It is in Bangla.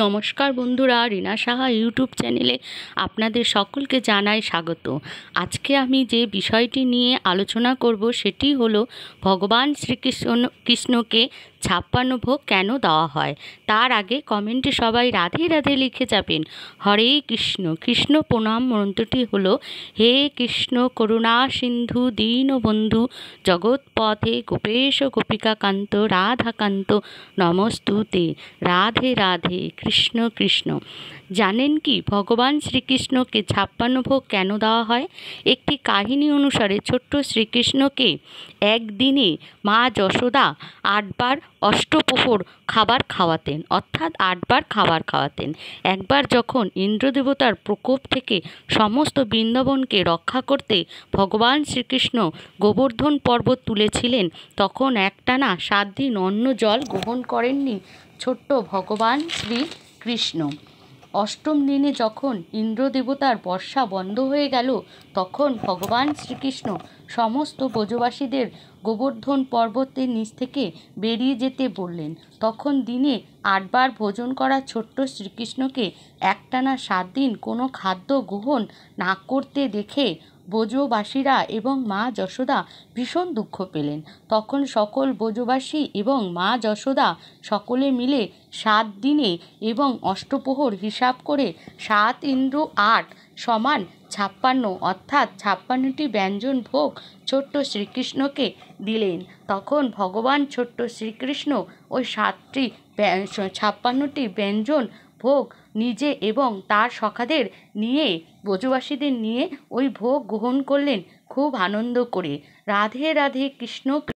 নমস্কার বন্ধুরা, রিনা সাহা ইউটিউব চ্যানেলে আপনাদের সকলকে জানাই স্বাগত। আজকে আমি যে বিষয়টি নিয়ে আলোচনা করব সেটি হলো ভগবান কৃষ্ণকে 56 ভোগ কেন দেওয়া হয়। তার আগে কমেন্টে সবাই রাধে রাধে লিখে যাবেন। হরে কৃষ্ণ। কৃষ্ণ প্রণাম মন্ত্রটি হলো, হে কৃষ্ণ করুণা সিন্ধু দীনবন্ধু জগৎপথে গোপেশ গোপিকাকান্ত রাধাকান্ত নমস্তুতে। রাধে রাধে, কৃষ্ণ কৃষ্ণ। জানেন কি ভগবান শ্রীকৃষ্ণকে 56 ভোগ কেন দেওয়া হয়? একটি কাহিনী অনুসারে ছোট্ট শ্রীকৃষ্ণকে একদিনে মা যশোদা 8 বার অষ্টপ্রহর খাবার খাওয়াতেন, অর্থাৎ 8 বার খাবার খাওয়াতেন। একবার যখন ইন্দ্রদেবতার প্রকোপ থেকে সমস্ত বৃন্দাবনকে রক্ষা করতে ভগবান শ্রীকৃষ্ণ গোবর্ধন পর্বত তুলেছিলেন, তখন একটানা 7 দিন অন্ন জল গ্রহণ করেননি ছোট্ট ভগবান শ্রীকৃষ্ণ। অষ্টম দিনে যখন ইন্দ্রদেবতার বর্ষা বন্ধ হয়ে গেল, তখন ভগবান শ্রীকৃষ্ণ সমস্ত ব্রজবাসীদের গোবর্ধন পর্বতের নিচ থেকে বেরিয়ে যেতে বললেন। তখন দিনে 8 বার ভোজন করা ছোট্ট শ্রীকৃষ্ণকে একটানা 7 দিন কোনো খাদ্য গ্রহণ না করতে দেখে ব্রজবাসীরা এবং মা যশোদা ভীষণ দুঃখ পেলেন। তখন সকল ব্রজবাসী এবং মা যশোদা সকলে মিলে 7 দিনে এবং অষ্টপ্রহর হিসাব করে 7 ইন্টু 8 সমান 56, অর্থাৎ 56টি ব্যঞ্জন ভোগ ছোট্ট শ্রীকৃষ্ণকে দিলেন। তখন ভগবান ছোট্ট শ্রীকৃষ্ণ ওই 56টি ব্যঞ্জন ভোগ নিজে এবং তার সখাদের নিয়ে, ব্রজবাসীদের নিয়ে ওই ভোগ গ্রহণ করলেন খুব আনন্দ করে। রাধে রাধে, কৃষ্ণ।